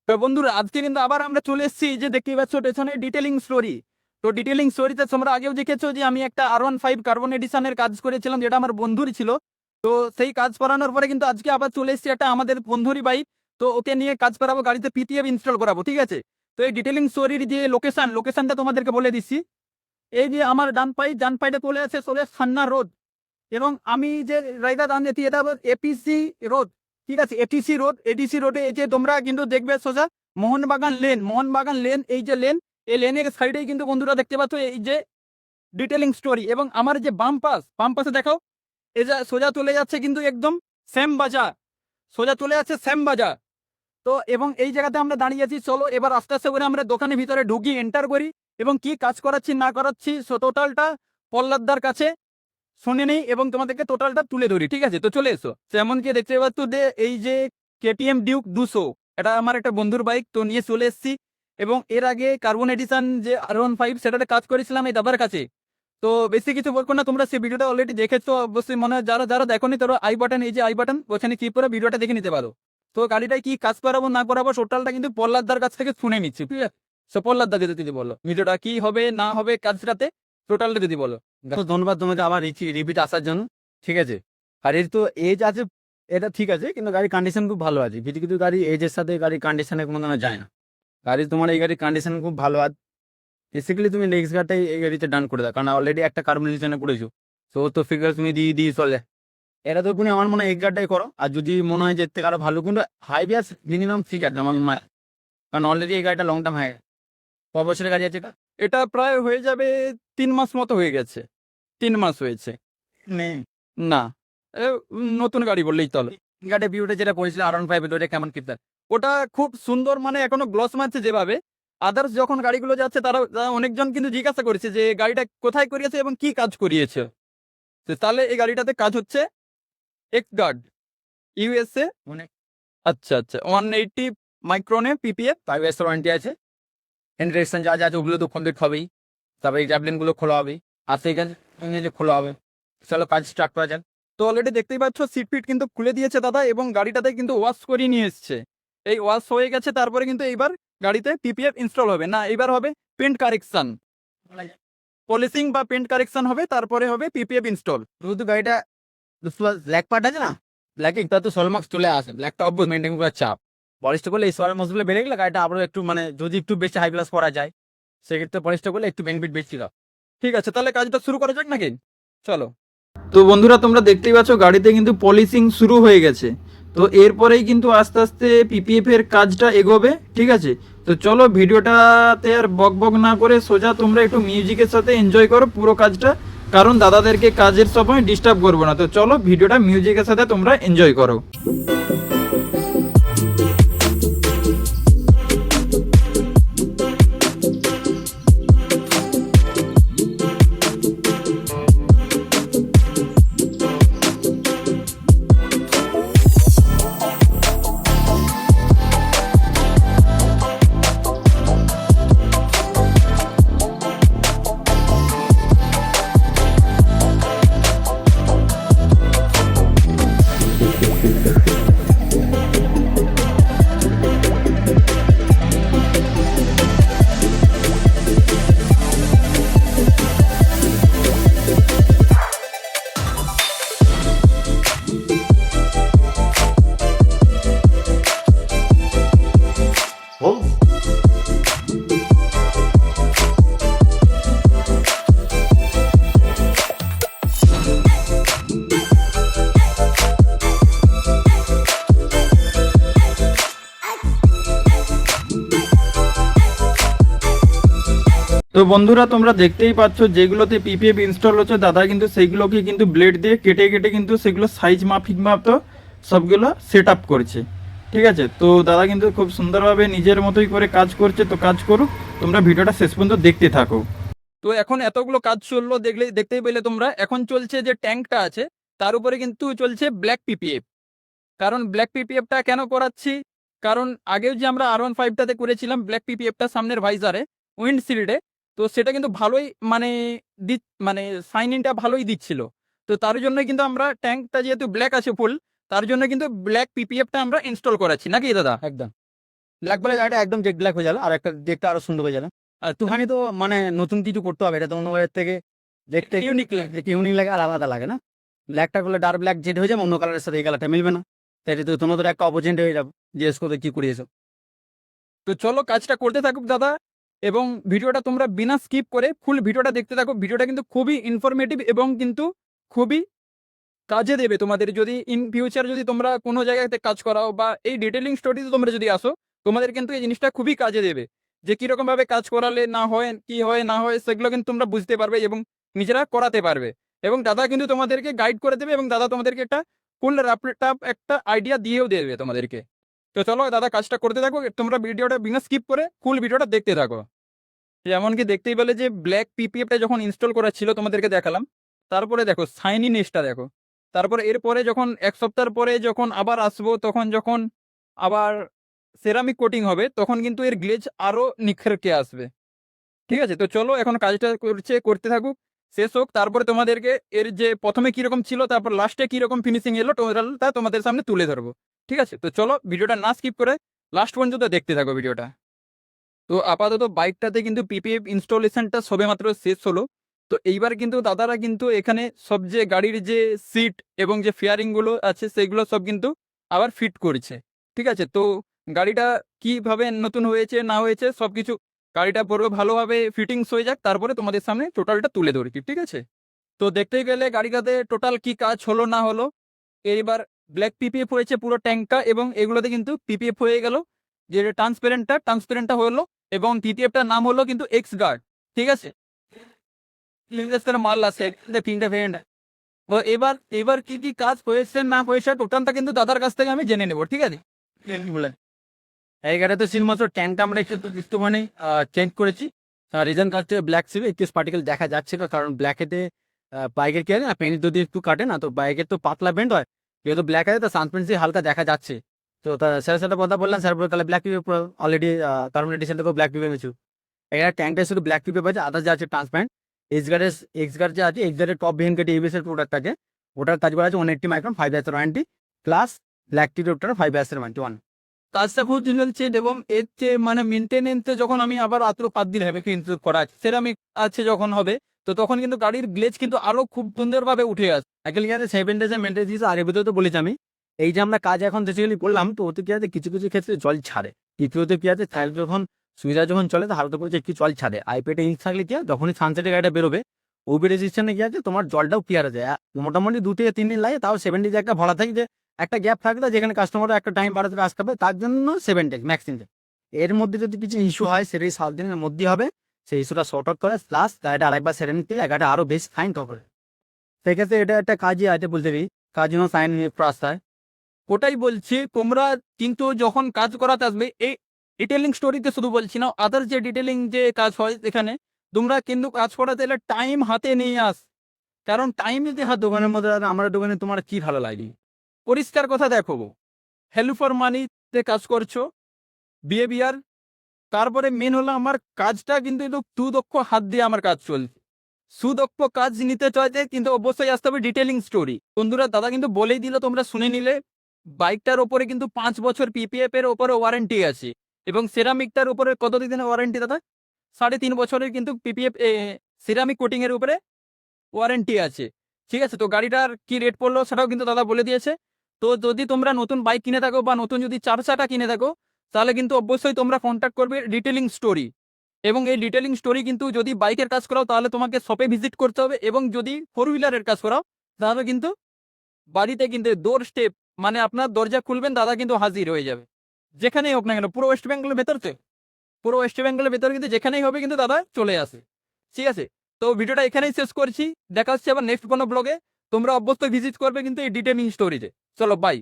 তো বন্ধুরা আজকে কিন্তু আবার আমরা চলে এসেছি যে দেখতেই পাচ্ছ পেছনে ডিটেলিং স্টোরি। তো ডিটেলিং স্টোরিতে তোমরা আগেও দেখেছো যে আমি একটা R15 কার্বন এডিশনের কাজ করেছিলাম, যেটা আমার বন্ধুরই ছিল। তো সেই কাজ করানোর পরে কিন্তু আজকে আবার চলে এসেছি একটা আমাদের বন্ধুরই বাইক। তো ওকে নিয়ে কাজ করাবো, গাড়িতে PTF ইনস্টল করাবো, ঠিক আছে। তো এই ডিটেলিং স্টোরির যে লোকেশনটা তোমাদেরকে বলে দিচ্ছি। এই যে আমার ডান পাইটা চলে সান্না রোড, এবং আমি যে রাইডার দান যেতে এটা APC রোড, ঠিক আছে। ATC রোডে এই যে তোমরা কিন্তু দেখবে সোজা মোহনবাগান লেন, এই যে লেন, এই লেনের সাইডেই কিন্তু বন্ধুরা দেখতে পাচ্ছ এই যে ডিটেলিং স্টোরি। এবং আমার যে বাম পাশে দেখাও, এই যে সোজা চলে যাচ্ছে কিন্তু একদম শ্যাম বাজার, সোজা চলে যাচ্ছে শ্যাম বাজার। তো এবং এই জায়গাতে আমরা দাঁড়িয়ে আছি, চলো এবার আস্তে আস্তে করে আমরা দোকানের ভিতরে ঢুকি, এন্টার করি, এবং কি কাজ করাচ্ছি না করাচ্ছি টোটালটা পল্লাদার কাছে শুনে নেই এবং তোমাদেরকে টোটালটা তুলে ধরি, ঠিক আছে। তো চলে এসো। যেমন কি দেখতে পাচ্ছ যে এই যে KTM ডিউক 200, এটা আমার একটা বন্ধুর বাইক, তো নিয়ে চলে এসেছি। এবং এর আগে কার্বন এডিশন যে R15 সেটাতে কাজ করেছিলাম এই দাদার কাছে। তো বেশি কিছু বলবো না, তোমরা সেই ভিডিওটা অলরেডি দেখেছো অবশ্যই, মনে হয় যারা যারা দেখোনি তারা এই যে আই বাটন ওখানে ক্লিক করে ভিডিওটা দেখে নিতে পারো। তো গাড়িটায় কি কাজ করাবো না করাবো টোটালটা কিন্তু পল্লাদার কাছ থেকে শুনে নিচ্ছি, ঠিক আছে। সো পল্লাদা যদি বলো ভিডিওটা কি হবে না হবে কাজটাতে, টোটালটা যদি বলো। তো ধন্যবাদ তোমাকে আবার রিপিট আসার জন্য, ঠিক আছে। আর এর তো এজ আছে, এটা ঠিক আছে, কিন্তু গাড়ির কন্ডিশন খুব ভালো আছে। কিছু কিছু গাড়ি এজের সাথে গাড়ির কন্ডিশনে কোনো দামে যায় না। গাড়ি তোমার এই গাড়ির কন্ডিশন খুব ভালো আছে। বেসিক্যালি তুমি নেক্সট গাড়িটাই এই গাড়িতে ডান করে দাও, কারণ অলরেডি একটা কার্বন এডিশনে করেছো। তো ফিগার তুমি দিয়ে চলে, এটা তো তুমি আমার মনে হয় এই গাড়িটাই করো। আর যদি মনে হয় যে এর থেকে আরো ভালো, কিন্তু হাইবিয়াস মিনিমাম ঠিক আছে আমার মনে হয়, কারণ অলরেডি এই গাড়িটা লং টার্ম হয়ে গেছে। ক বছরের গাড়ি আছে এটা? এটা প্রায় হয়ে যাবে 3 মাস মতো হয়ে গেছে, 3 মাস হয়েছে। নেই না, এ, নতুন গাড়ি বললেই চলে। গাড়ির ভিউটা যেটা করেছিল R15 ওটা কেমন কি তার? ওটা খুব সুন্দর, মানে এখনো গ্লস মারছে যেভাবে। আদার্স যখন গাড়িগুলো যাচ্ছে তারা অনেকজন কিন্তু জিজ্ঞাসা করেছে যে গাড়িটা কোথায় করিয়েছে এবং কি কাজ করিয়েছে। তো তাহলে এই গাড়িটাতে কাজ হচ্ছে এক্স গার্ড USA। অনেক আচ্ছা আচ্ছা, 180 মাইক্রোনে PPF। 5 years ওয়ারেন্টি আছে। ইন্টারেকশন যা যা আছে ওগুলো তো কমপ্লিট হবেই। তারপরে এই ট্যাবলেটগুলো খোলা হবে, আর সেইখানে যে খোলা হবে। চলো কাজ স্টার্ট করা যাক। তো অলরেডি দেখতেই পাচ্ছ সিট ফিট কিন্তু খুলে দিয়েছে দাদা, এবং গাড়িটাতে কিন্তু ওয়াশ করিয়ে নিয়ে এসছে। এই ওয়াশ হয়ে গেছে, তারপরে কিন্তু এইবার গাড়িতে PPF ইনস্টল হবে না, এইবার হবে পেন্ট কারেকশন, পলিশিং বা পেন্ট কারেকশন হবে, তারপরে হবে PPF ইনস্টল। শুধু গাড়িটা ব্ল্যাক পার্ট আছে না, ব্ল্যাকে তার তো সলমার্কস চলে আসে, ব্ল্যাকটা অবশ্যই মেনটেন করার চাপ। পলিশটা করলে এই সলমার্কসগুলো বেড়ে গেলে গাড়িটা আরও একটু মানে যদি একটু বেশি হাই ক্লাস করা যায়, সেক্ষেত্রে পলিশটা করলে একটু বেনিফিট বেশি হয়। ঠিক আছে, তাহলে কাজটা শুরু করা যাক নাকি, চলো। তো বন্ধুরা তোমরা দেখতেই পাচ্ছ গাড়িতে কিন্তু পলিশিং শুরু হয়ে গেছে। তো এরপরেই কিন্তু আস্তে আস্তে PPF এর কাজটা এগোবে, ঠিক আছে। তো চলো ভিডিওটাতে আর বক বক না করে সোজা তোমরা একটু মিউজিকের সাথে এনজয় করো পুরো কাজটা, কারণ দাদাদেরকে কাজের সময় ডিস্টার্ব করবো না। তো চলো ভিডিওটা মিউজিকের সাথে তোমরা এনজয় করো। তো বন্ধুরা তোমরা দেখতেই পাচ্ছ যেগুলোতে PPF ইনস্টল হচ্ছে দাদা কিন্তু সেইগুলোকে কিন্তু ব্লেড দিয়ে কেটে কেটে কিন্তু সেগুলো সাইজ মাফিক মতো সবগুলো সেট আপ করছে, ঠিক আছে। তো দাদা কিন্তু খুব সুন্দরভাবে নিজের মতোই করে কাজ করছে। তো কাজ করুক, তোমরা ভিডিওটা শেষ পর্যন্ত দেখতে থাকো। তো এখন এতগুলো কাজ চললো, দেখতেই পেলে তোমরা। এখন চলছে যে ট্যাঙ্কটা আছে তার উপরে কিন্তু চলছে ব্ল্যাক PPF। কারণ ব্ল্যাক PPFটা কেন করাচ্ছি, কারণ আগেও যে আমরা R15টাতে করেছিলাম ব্ল্যাক PPFটা সামনের ভাইজারে উইন্ডশিল্ডে, তো সেটা কিন্তু ভালোই মানে মানে শাইনিংটা ভালোই দিচ্ছিল। তো তার জন্য কিন্তু আমরা ট্যাঙ্কটা যেহেতু ব্ল্যাক আছে ফুল, তার জন্য কিন্তু ব্ল্যাক PPFটা আমরা ইনস্টল করাচ্ছি নাকি দাদা। একদম ব্ল্যাক বলে গাড়িটা একদম জেড ব্ল্যাক হয়ে গেল, আর একটা দেখতে আরো সুন্দর হয়ে গেল। আর তুহানি তো মানে নতুন কিছু করতে হবে, এটা তো অন্য গাড়ির থেকে দেখতে ইউনিক লাগে। ইউনিক লাগে আর আলাদা লাগে না। ব্ল্যাকটা করলে ডার্ক ব্ল্যাক জেড হয়ে যাবে, অন্য কালারের সাথে এই কালারটা মিলবে না, তাই এটা তো তোমাদের একটা অপরচুনিটি হয়ে যাবে জিজ্ঞেস করতে কি করিয়েছো। তো চলো কাজটা করতে থাকুক দাদা, এবং ভিডিওটা তোমরা বিনা স্কিপ করে ফুল ভিডিওটা দেখতে থাকো। ভিডিওটা কিন্তু খুবই ইনফরমেটিভ এবং কিন্তু খুবই কাজে দেবে তোমাদের, যদি ইন ফিউচার যদি তোমরা কোনো জায়গাতে কাজ করাও বা এই ডিটেলিং স্টোরিতে তোমরা যদি আসো, তোমাদের কিন্তু এই জিনিসটা খুবই কাজে দেবে, যে কীরকম ভাবে কাজ করালে না হয়, কি হয় না হয়, সেগুলো কিন্তু তোমরা বুঝতে পারবে এবং নিজেরা করাতে পারবে। এবং দাদা কিন্তু তোমাদেরকে গাইড করে দেবে, এবং দাদা তোমাদেরকে একটা ফুল র্যাপটপ একটা আইডিয়া দিয়েও দেবে তোমাদেরকে। তো চলো দাদা কাজটা করতে থাকো, তোমরা ভিডিওটা বিনা স্কিপ করে ফুল ভিডিওটা দেখতে থাকো। যেমন কি দেখতেই পেলে যে ব্ল্যাক পিপিএফটা যখন ইনস্টল করা ছিল তোমাদেরকে দেখালাম, তারপরে দেখো সাইনি নেসটা দেখো, তারপরে এরপরে যখন 1 সপ্তাহ পরে যখন আবার আসবো, তখন যখন আবার সেরামিক কোটিং হবে, তখন কিন্তু এর গ্লেজ আরও নিখরকে আসবে। ঠিক আছে, তো চলো এখন কাজটা করতে থাকুক, শেষ হোক, তারপরে তোমাদেরকে এর যে প্রথমে কীরকম ছিল তারপর লাস্টে কীরকম ফিনিশিং এলো টোটালটা তোমাদের সামনে তুলে ধরবো। ঠিক আছে, তো চলো ভিডিওটা না স্কিপ করে লাস্ট পর্যন্ত দেখতে থাকো ভিডিওটা। তো আপাতত বাইকটাতে কিন্তু পিপিএফ ইনস্টলেশনটা সবেমাত্র শেষ হলো। তো এইবার কিন্তু দাদারা কিন্তু এখানে সব যে গাড়ির যে সিট এবং যে ফেয়ারিংগুলো আছে সেগুলো সব কিন্তু আবার ফিট করছে। ঠিক আছে, তো গাড়িটা কিভাবে নতুন হয়েছে না হয়েছে সব কিছু, গাড়িটা পুরো ভালোভাবে ফিটিংস হয়ে যাক, তারপরে তোমাদের সামনে টোটালটা তুলে ধরি। ঠিক আছে, তো দেখতে গেলে গাড়িটাতে টোটাল কি কাজ হলো না হলো, এইবার ব্ল্যাক পিপিএফ হয়েছে পুরো ট্যাঙ্কটা, এবং এগুলোতে কিন্তু পিপিএফ হয়ে গেল, যে ট্রান্সপারেন্টটা হলো, এবং পিপিএফটার নাম হলো কিন্তু এক্স গার্ড। ঠিক আছে, মাল আছে তিনটা ভেরিয়েন্ট। তো এবার এবার কি কি কাজ হয়েছে না হয়েছে টোটালটা কিন্তু দাদার কাছ থেকে আমি জেনে নেবো। ঠিক আছে, বলেন। এই গাড়িতে শুধুমাত্র ট্যাঙ্কটা আমরা একটুখানি চেঞ্জ করেছি, রিজন কাজ থেকে ব্ল্যাক ছিল একটু পার্টিকেল দেখা যাচ্ছিল, কারণ ব্ল্যাকেতে বাইকের কি হয় না পেন্ট যদি একটু কাটে না, তো বাইকের তো পাতলা পেন্ট হয়, যেহেতু ব্ল্যাক আছে তো সানপেন্সি হালকা দেখা যাচ্ছে। তো স্যারের সাথে কথা বললাম, স্যার বলে তাহলে ব্ল্যাক পিপে অলরেডি কার্বন এডিশন থেকে ব্ল্যাক পিপে মেছু, এখানে ট্যাঙ্কটা শুধু ব্ল্যাক পিপে পাচ্ছে, আদার্স যা আছে ট্রান্সপারেন্ট। এক্স গার্ড যে আছে, এক্স গার্ডের টপ ভেন কেটে এবিএসের প্রোডাক্ট আছে, ওটার কাজ করা আছে 180 মাইক্রন 5 ইয়ার্সের ওয়ারেন্টি, প্লাস ব্ল্যাক টিপটার 5 ইয়ার্সের ওয়ারেন্টি 1। কাজটা খুব চলছে, এবং এর যে মানে মেনটেনেন্সে যখন আমি আবার আত্র 5 দিন হবে কিন্তু করা আছে, সেরামিক আছে যখন হবে, তো তখন কিন্তু গাড়ির গ্লেজ কিন্তু আরো খুব সুন্দরভাবে উঠে আসে। অ্যাকচুয়ালি ইয়াতে 7 ডেজে মেনটেন দিয়েছে, আর এর ভিতরে তো বলেছি আমি, এই যে আমরা কাজ এখন বেসিক্যালি করলাম, তো ওতে কি আছে কিছু কিছু ক্ষেত্রে জল ছাড়ে, কিছুতে কি আছে সাইড যখন সুইচা যখন চলে তো হালকা করে একটু জল ছাড়ে, আইপ্যাডে ইঞ্চ থাকলে কি হয় যখনই সানসেটের গাড়িটা বেরোবে ওবি রেজিস্ট্রেশনে কি আছে তোমার জলটাও ক্লিয়ার হয়ে যায়, মোটামুটি 2 থেকে 3 দিন লাগে, তাও 7 ডেজ একটা ভরা থাকে, যে একটা গ্যাপ থাকলে যেখানে কাস্টমার একটা টাইম বাড়াতে আসতে হবে, তার জন্য 7 ডেজ ম্যাক্সিমাম। এর মধ্যে যদি কিছু ইস্যু হয় সেটাই 7 দিনের মধ্যেই হবে, সেই ইস্যুটা সর্ট আউট করে প্লাস গাড়িটা আরেকবার সেরে নিতে গাড়িটা আরো বেশি ফাইন করে। সেক্ষেত্রে এটা একটা কাজই আছে বলতে পারি, কাজ যেন সাইন রাস্তায়। ওটাই বলছি, তোমরা কিন্তু যখন কাজ করাতে আসবে, এই ডিটেলিং স্টোরিতে শুধু বলছি না, আদার যে ডিটেলিং যে কাজ হয় এখানে, তোমরা কিন্তু কাজ করাতে এলে টাইম হাতে নিয়ে আস, কারণ টাইম যদি হাত দোকানের মধ্যে আর আমার দোকানে তোমার কি ভালো লাগে? পরিষ্কার কথা দেখো, ভ্যালু ফর মানিতে কাজ করছো, বিহেভিয়ার, তারপরে মেন হলো আমার কাজটা কিন্তু একটু সুদক্ষ হাত দিয়ে আমার কাজ চলছে। সুদক্ষ কাজ নিতে চাইতে কিন্তু অবশ্যই আসতে হবে ডিটেলিং স্টোরি। বন্ধুরা দাদা কিন্তু বলেই দিল, তোমরা শুনে নিলে, বাইকটার ওপরে কিন্তু 5 বছর পিপিএফ এর ওপরে ওয়ারেন্টি আছে, এবং সেরামিকটার উপরে কত দিনের ওয়ারেন্টি দাদা? 3.5 বছরের কিন্তু পিপিএফ সিরামিক কোটিং এর উপরে ওয়ারেন্টি আছে। ঠিক আছে, তো গাড়িটার কি রেট পড়লো সেটাও কিন্তু দাদা বলে দিয়েছে। তো যদি তোমরা নতুন বাইক কিনে থাকো বা নতুন যদি 4 চাকা কিনে থাকো, তাহলে কিন্তু অবশ্যই তোমরা কন্ট্যাক্ট করবে ডিটেলিং স্টোরি। এবং এই ডিটেলিং স্টোরি কিন্তু যদি বাইকের কাজ করাও তাহলে তোমাকে শপে ভিজিট করতে হবে, এবং যদি 4 হুইলারের কাজ করাও তাহলে কিন্তু বাড়িতে কিন্তু ডোর স্টেপ, মানে আপনার দরজা খুলবেন দাদা কিন্তু হাজির হয়ে যাবে, যেখানেই হোক না কেন। পুরো ওয়েস্ট বেঙ্গলের ভেতর তো, পুরো ওয়েস্ট বেঙ্গলের ভেতর কিন্তু যেখানেই হবে কিন্তু দাদা চলে আসে। ঠিক আছে, তো ভিডিওটা এখানেই শেষ করছি, দেখা হচ্ছে আবার নেক্সট কোনো ব্লগে। তোমরা অবশ্যই ভিজিট করবে কিন্তু এই ডিটেলিং স্টোরিতে। চলো বাই।